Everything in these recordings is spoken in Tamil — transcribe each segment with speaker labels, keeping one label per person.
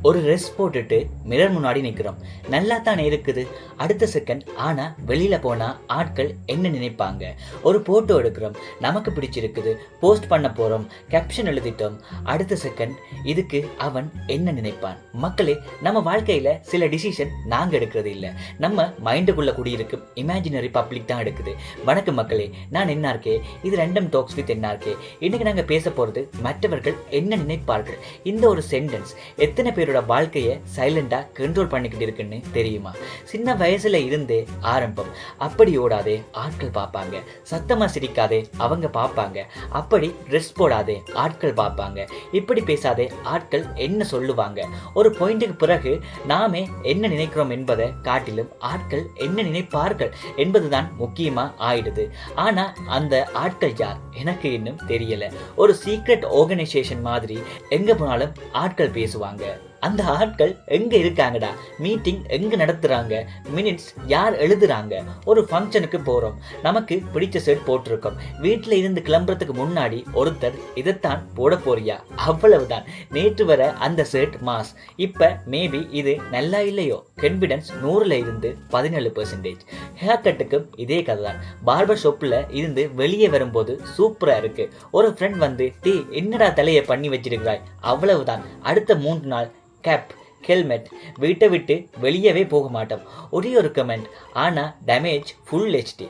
Speaker 1: ஒரு ட்ரெஸ் போட்டுட்டு மிரர் முன்னாடி நிற்கிறோம். நல்லா தானே இருக்குது. அடுத்த செகண்ட் ஆனால் வெளியில் போனால் ஆட்கள் என்ன நினைப்பாங்க? ஒரு ஃபோட்டோ எடுக்கிறோம், நமக்கு பிடிச்சிருக்குது, போஸ்ட் பண்ண போகிறோம், கேப்ஷன் எழுதிட்டோம். அடுத்த செகண்ட் இதுக்கு அவன் என்ன நினைப்பான்? மக்களே, நம்ம வாழ்க்கையில் சில டிசிஷன் நாங்கள் எடுக்கிறது இல்லை, நம்ம மைண்டுக்குள்ளே கூடியிருக்கும் இமேஜினரி பப்ளிக் தான் எடுக்குது. வணக்கம் மக்களே, நான் என்ஆர்கே, இது ரெண்டம் டாக்ஸ் வித் என்ஆர்கே. இன்றைக்கி நாங்கள் பேச போகிறது மற்றவர்கள் என்ன நினைப்பார்கள். இந்த ஒரு சென்டென்ஸ் எத்தனை பேரோட வாழ்க்கையை சைலண்டா கண்ட்ரோல் பண்ணிக்கிட்டு இருக்குன்னு தெரியுமா? சின்ன வயசுல இருந்தே ஆரம்பம். அப்படி ஓடாதே, ஆட்கள் பார்ப்பாங்க. சத்தமா சிரிக்காதே, அவங்க பார்ப்பாங்க. அப்படி ட்ரெஸ் போடாதே, ஆட்கள் பார்ப்பாங்க. இப்படி பேசாதே, ஆட்கள் என்ன சொல்லுவாங்க? ஒரு பாயிண்ட்டுக்கு பிறகு நாமே என்ன நினைக்கிறோம் என்பதை காட்டிலும் ஆட்கள் என்ன நினைப்பார்கள் என்பதுதான் முக்கியமா ஆயிடுது. ஆனா அந்த ஆட்கள் யார் எனக்கு இன்னும் தெரியல. ஒரு சீக்ரெட் ஆர்கனைசேஷன் மாதிரி எங்க போனாலும் ஆட்கள் பேசுவாங்க. அந்த ஆட்கள் எங்க இருக்காங்கடா? மீட்டிங் எங்க நடத்துறாங்க? மினிட்ஸ் யார் எழுதுறாங்க? ஒரு ஃபங்க்ஷனுக்கு போறோம், நமக்கு பிடிச்ச ஷர்ட் போட்டிருக்கோம். வீட்டில் இருந்து கிளம்புறதுக்கு முன்னாடி ஒருத்தர் இதைத்தான் போட போறியா? அவ்வளவுதான். நேற்று வர அந்த ஷர்ட் மாஸ், இப்ப மேபி இது நல்லா இல்லையோ. கான்ஃபிடன்ஸ் 100ல் இருந்து 17%. ஹேர் கட்டுக்கும் இதே கதை தான். பார்பர் ஷாப்ல இருந்து வெளியே வரும்போது சூப்பரா இருக்கு. ஒரு ஃப்ரெண்ட் வந்து டே என்னடா தலையை பண்ணி வச்சிருக்கிறாய்? அவ்வளவுதான். அடுத்த 3 நாள் கேப், ஹெல்மெட், வீட்டை விட்டு வெளியவே போக மாட்டோம். ஒரே ஒரு கமெண்ட், ஆனால் damage full HD.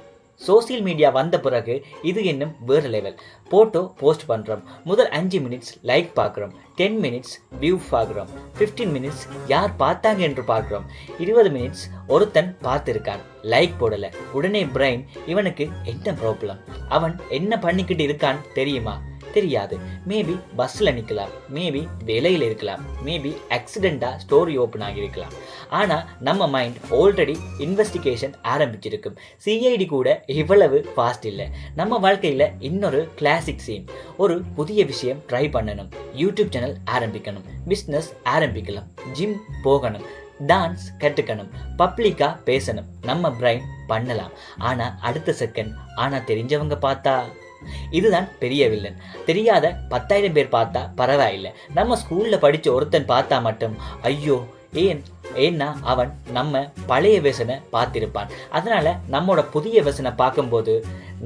Speaker 1: Social media வந்த பிறகு இது இன்னும் வேறு லெவல். ஃபோட்டோ போஸ்ட் பண்ணுறோம், முதல் 5 மினிட்ஸ் லைக் பார்க்குறோம், 10 மினிட்ஸ் வியூ பார்க்குறோம், 15 மினிட்ஸ் யார் பார்த்தாங்க என்று பார்க்குறோம், 20 மினிட்ஸ் ஒருத்தன் பார்த்துருக்கான், லைக் போடலை. உடனே பிரெயின் இவனுக்கு என்ன ப்ராப்ளம், அவன் என்ன பண்ணிக்கிட்டு இருக்கான் தெரியுமா? தெரியாது. மேபி பஸ்ஸில் நிற்கலாம், மேபி வேலையில் இருக்கலாம், மேபி ஆக்சிடெண்ட்டாக ஸ்டோரி ஓப்பன் ஆகியிருக்கலாம். ஆனால் நம்ம மைண்ட் ஆல்ரெடி இன்வெஸ்டிகேஷன் ஆரம்பிச்சிருக்கும். CID கூட இவ்வளவு ஃபாஸ்ட் இல்லை. நம்ம வாழ்க்கையில் இன்னொரு கிளாசிக் சீன். ஒரு புதிய விஷயம் ட்ரை பண்ணணும், யூடியூப் சேனல் ஆரம்பிக்கணும், பிஸ்னஸ் ஆரம்பிக்கலாம், ஜிம் போகணும், டான்ஸ் கற்றுக்கணும், பப்ளிக்காக பேசணும். நம்ம பிரைன் பண்ணலாம். ஆனால் அடுத்த செகண்ட் ஆனால் தெரிஞ்சவங்க பார்த்தா, இதுதான் பெரிய வில்லன். தெரியாத 10,000 பேர் பார்த்தா பரவாயில்லை, நம்ம ஸ்கூலில் படித்த ஒருத்தன் பார்த்தா மட்டும் ஐயோ ஏன்னா அவன் நம்ம பழைய வெர்ஷனை பார்த்திருப்பான். அதனால நம்மளோட புதிய வெர்ஷனை பார்க்கும்போது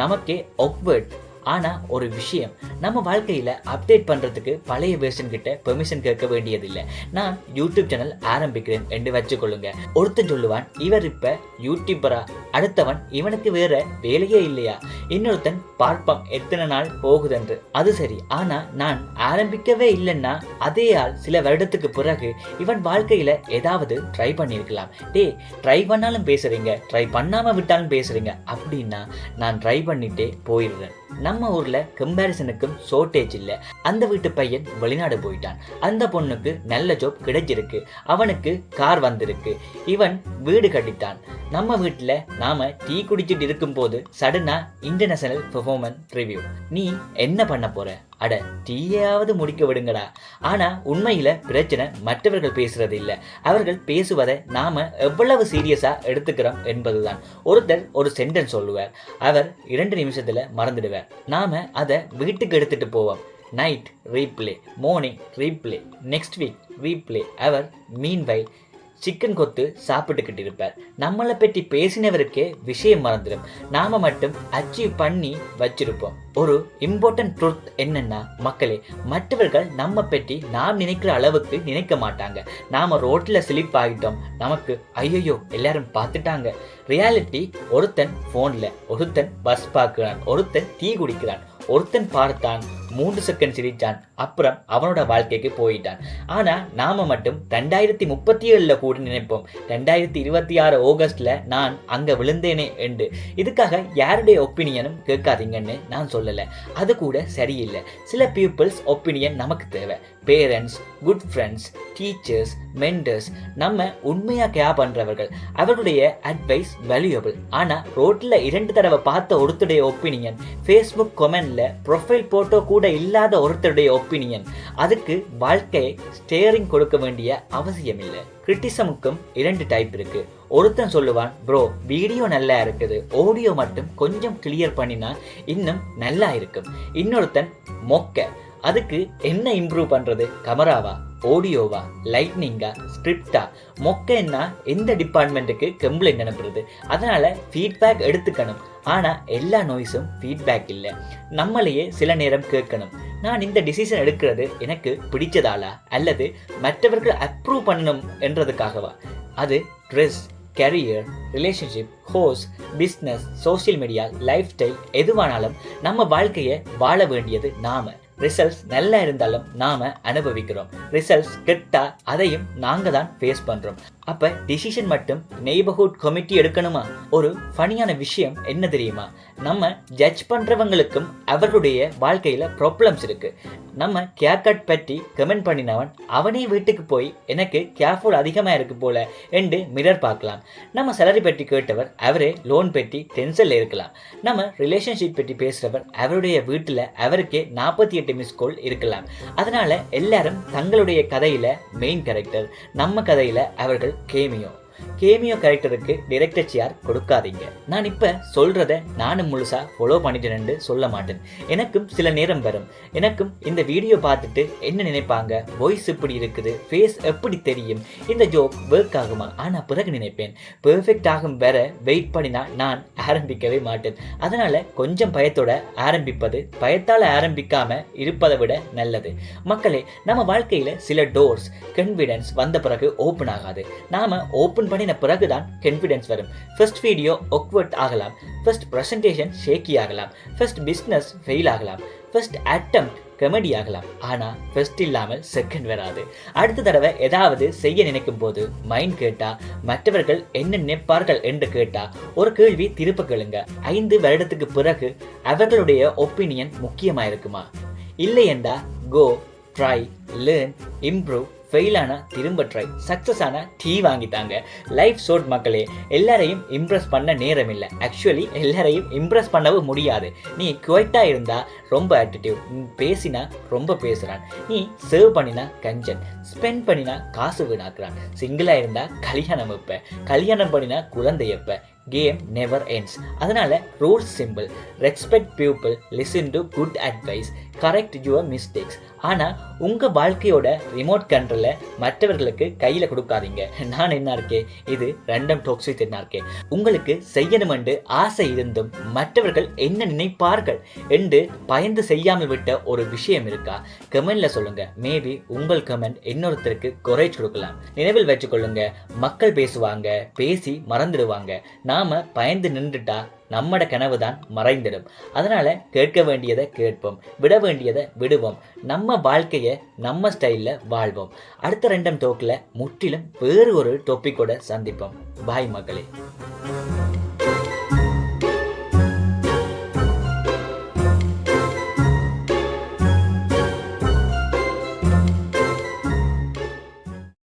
Speaker 1: நமக்கே ஆக்வர்ட். ஆனால் ஒரு விஷயம், நம்ம வாழ்க்கையில் அப்டேட் பண்ணுறதுக்கு பழைய வெர்ஷன் கிட்ட பெர்மிஷன் கேட்க வேண்டியதில்லை. நான் யூடியூப் சேனல் ஆரம்பிக்கிறேன் என்று வச்சுக்கொள்ளுங்க. ஒருத்தன் சொல்லுவான் இவர் இப்போ யூடியூபரா, அடுத்தவன் இவனுக்கு வேற வேலையே இல்லையா, இன்னொருத்தன் பார்ப்பம் எத்தனை நாள் போகுதென்று. அது சரி, ஆனால் நான் ஆரம்பிக்கவே இல்லைன்னா அதே ஆள் சில வருடத்துக்கு பிறகு இவன் வாழ்க்கையில் ஏதாவது ட்ரை பண்ணியிருக்கலாம். ட்ரை பண்ணாலும் பேசுகிறீங்க, ட்ரை பண்ணாமல் விட்டாலும் பேசுகிறீங்க அப்படின்னா நான் ட்ரை பண்ணிட்டே போயிடுறேன். நம்ம ஊர்ல கம்பேரிசனுக்கும் ஷார்ட்டேஜ் இல்லை. அந்த வீட்டு பையன் வெளிநாடு போயிட்டான், அந்த பொண்ணுக்கு நல்ல ஜாப் கிடைச்சிருக்கு, அவனுக்கு கார் வந்திருக்கு, இவன் வீடு கட்டிட்டான். நம்ம வீட்டில் நாம டீ குடிச்சிட்டு இருக்கும் போது சடனா இன்டர்நேஷனல் பெர்ஃபார்மன்ஸ் ரிவ்யூ. நீ என்ன பண்ண போற? அட டீயாவது முடிக்க விடுங்கடா. ஆனா உண்மையில பிரச்சனை மற்றவர்கள் பேசுறது இல்லை, அவர்கள் பேசுவதை நாம எவ்வளவு சீரியஸா எடுத்துக்கிறோம் என்பதுதான். ஒருத்தர் ஒரு சென்டென்ஸ் சொல்லுவார், அவர் 2 நிமிஷத்துல மறந்துடுவார். நாம அதை வீட்டுக்கு எடுத்துட்டு போவோம். Night replay, morning replay, next week replay. அவர் மீன்வைல் சிக்கன் கொத்து சாப்பிட்டுக்கிட்டு இருப்பார். நம்மளை பற்றி பேசினவருக்கே விஷயம் மறந்துடும், நாம மட்டும் அச்சீவ் பண்ணி வச்சிருப்போம். ஒரு இம்பார்ட்டன்ட் ட்ரூத் என்னன்னா மக்களே, மற்றவர்கள் நம்ம பற்றி நாம் நினைக்கிற அளவுக்கு நினைக்க மாட்டாங்க. நாம ரோட்ல ஸ்லிப் ஆகிட்டோம், நமக்கு ஐயோ எல்லாரும் பார்த்துட்டாங்க. ரியாலிட்டி, ஒருத்தன் போன்ல, ஒருத்தன் பஸ் பார்க்கிறான், ஒருத்தன் டீ குடிக்கிறான், ஒருத்தன் பார்த்தான் 3 செகண்ட் சிரிச்சான், அப்புறம் அவனோட வாழ்க்கைக்கு போயிட்டான். ஆனா நாம மட்டும் 2037 கூட நினைப்போம் 2026 ஆகஸ்ட்ல நான் அங்க விழுந்தேனே என்று. இதுக்காக யாருடைய ஒப்பீனியனும் கேட்காதீங்கன்னு நான் சொல்லல, அது கூட சரியில்லை. சில பீப்புள்ஸ் ஒப்பீனியன் நமக்கு தேவை. Parents, good friends, teachers, mentors, நம்ம உண்மையா கேர் பண்றவர்கள், அவர்களுடைய அட்வைஸ் வேல்யூபிள். ஆனா ரோட்ல 2 தடவை பார்த்த ஒருத்தருடைய ஒப்பீனியன், ஃபேஸ்புக் கமெண்ட்ல ப்ரொஃபைல் போட்டோ கூட இல்லாத ஒருத்தருடைய ஒப்பீனியன், அதுக்கு வாழ்க்கையை ஸ்டேரிங் கொடுக்க வேண்டிய அவசியம் இல்லை. கிரிட்டிசமுக்கும் 2 டைப் இருக்கு. ஒருத்தன் சொல்லுவான், ப்ரோ வீடியோ நல்லா இருக்குது, ஆடியோ மட்டும் கொஞ்சம் கிளியர் பண்ணினா இன்னும் நல்லா இருக்கும். இன்னொருத்தன் மொக்க, அதுக்கு என்ன இம்ப்ரூவ் பண்றது, கேமராவா, ஆடியோவா, லைட்னிங்கா, ஸ்கிரிப்டா, மொக்கைன்னா எந்த டிபார்ட்மெண்ட்டுக்கு கம்ப்ளைண்ட் அனுப்புறது? அதனால ஃபீட்பேக் எடுத்துக்கணும். ஆனால் எல்லா நோய்ஸும் ஃபீட்பேக் இல்லை. நம்மளையே சில நேரம் கேட்கணும், நான் இந்த டிசிஷன் எடுக்கிறது எனக்கு பிடிச்சதாலா அல்லது மற்றவர்கள் அப்ரூவ் பண்ணணும் என்றதுக்காகவா? அது ட்ரெஸ், கரியர், ரிலேஷன்ஷிப், ஹோஸ், business, social media, lifestyle எதுவானாலும் நம்ம வாழ்க்கையை வாழ வேண்டியது நாம. ரிசல்ட்ஸ் நல்லா இருந்தாலும் நாம அனுபவிக்கிறோம். ரிசல்ட்ஸ் கெட்டா அதையும் நாங்க தான் ஃபேஸ் பண்றோம். அப்ப டிசிஷன் மட்டும் நெய்பர்ஹுட் கமிட்டி எடுக்கணுமா? ஒரு ஃபனியான விஷயம் என்ன தெரியுமா? நம்ம ஜட்ஜ் பண்றவங்களுக்கும் அவர்களுடைய வாழ்க்கையில ப்ராப்ளம்ஸ் இருக்கு. நம்ம கேர் கட் பற்றி கமெண்ட் பண்ணினவன் அவனே வீட்டுக்கு போய் எனக்கு கேர்ஃபுல் அதிகமாக இருக்கு போல என்று மிரர் பார்க்கலாம். நம்ம சேலரி பற்றி கேட்டவர் அவரே லோன் பற்றி டென்ஷன்ல இருக்கலாம். நம்ம ரிலேஷன்ஷிப் பற்றி பேசுறவர் அவருடைய வீட்டில் அவருக்கே 48 மிஸ் கால் இருக்கலாம். அதனால எல்லாரும் தங்களுடைய கதையில மெயின் கேரக்டர், நம்ம கதையில அவர்கள் கேமியோ கேரக்டருக்கு டைரக்டர் சேர் கொடுக்காதீங்க. நான் இப்ப சொல்றத நானும் முழுசா ஃபாலோ பண்ணிட்டேன்னு சொல்ல மாட்டேன். எனக்கும் சில நேரம் வரும். எனக்கும் இந்த வீடியோ பார்த்துட்டு என்ன நினைப்பாங்க, வாய்ஸ் எப்படி இருக்குது, ஃபேஸ் எப்படி தெரியும், இந்த ஜோக் ஒர்க் ஆகுமா? ஆனா பிறகு நினைப்பேன், பெர்ஃபெக்ட் ஆகும் வர வெயிட் பண்ணினா நான் ஆரம்பிக்கவே மாட்டேன். அதனால கொஞ்சம் பயத்தோட ஆரம்பிப்பது பயத்தால் ஆரம்பிக்காம இருப்பதை விட நல்லது. மக்களே, நம்ம வாழ்க்கையில சில டோர்ஸ் கான்ஃபிடன்ஸ் வந்த பிறகு ஓப்பன் ஆகாது. நாம ஓப்பன் பண்ணின பிறகுதான் கான்ஃபிடன்ஸ் வரும். ஃபர்ஸ்ட் வீடியோ ஆக்வர்ட் ஆகலாம், ஃபர்ஸ்ட் பிரசன்டேஷன் ஷேக்கி ஆகலாம், ஃபர்ஸ்ட் பிஸ்னஸ் ஃபெயில் ஆகலாம், ஃபர்ஸ்ட் அட்டெம்ப்ட் கமெடி ஆகலாம். ஆனா ஃபர்ஸ்ட் இல்லாமல் செகண்ட் வராது. அடுத்த தடவை ஏதாவது செய்ய நினைக்கும் போது மைண்ட் கேட்டா, மற்றவர்கள் என்ன நினைப்பார்கள் என்று கேட்டா ஒரு கேள்வி திருப்ப கேளுங்க. 5 வருடத்துக்கு பிறகு அவர்களுடைய ஒப்பீனியன் முக்கியமா இருக்குமா? இல்லை என்றா கோ, ட்ரை, லேர்ன், இம்ப்ரூவ். ஃபெயிலானா திரும்ப ட்ரை, சக்ஸஸ் ஆனா டீ வாங்கித்தாங்க. லைஃப் ஷார்ட் மக்களே. எல்லாரையும் இம்ப்ரெஸ் பண்ண நேரம் இல்லை. ஆக்சுவலி எல்லாரையும் இம்ப்ரெஸ் பண்ணவும் முடியாது. நீ குவைட்டாக இருந்தா ரொம்ப ஆட்டிடியூட், பேசினா ரொம்ப பேசுகிறான், நீ சேவ் பண்ணினா கஞ்சன், ஸ்பெண்ட் பண்ணினா காசு வீணாக்குறான், சிங்கிளாக இருந்தா கல்யாணம் வைப்ப, கல்யாணம் பண்ணினா குழந்தை வைப்ப. Game never ends. அதனால rules simple: respect people, listen to good advice, correct your mistakes. ஆனால் உங்கள் வாழ்க்கையோட ரிமோட் கண்ட்ரோலை மற்றவர்களுக்கு கையில் கொடுக்காதீங்க. நான் என்ன இருக்கேன், இது ரேண்டம் டாக்ஸ் வித் என்ன இருக்கேன். உங்களுக்கு செய்யணும் என்று ஆசை இருந்தும் மற்றவர்கள் என்ன நினைப்பார்கள் என்று பயந்து செய்யாமல் விட்ட ஒரு விஷயம் இருக்கா? கமெண்ட்ல சொல்லுங்க. மேபி உங்கள் கமெண்ட் இன்னொருத்தருக்கு குறைச்சு கொடுக்கலாம். நினைவில் வச்சுக்கொள்ளுங்க, மக்கள் பேசுவாங்க, பேசி மறந்துடுவாங்க. நாம பயந்து நின்றுட்டா நம்மட கனவு தான் மறைந்திடும். அதனால கேட்க வேண்டியதை கேட்போம், விட வேண்டியதை விடுவோம். நம்ம வாழ்க்கையை நம்ம ஸ்டைலில் வாழ்வோம். அடுத்த ரேண்டம் டாக்ல முற்றிலும் வேறு ஒரு டாபிக்கோட சந்திப்போம். பாய் மக்களே.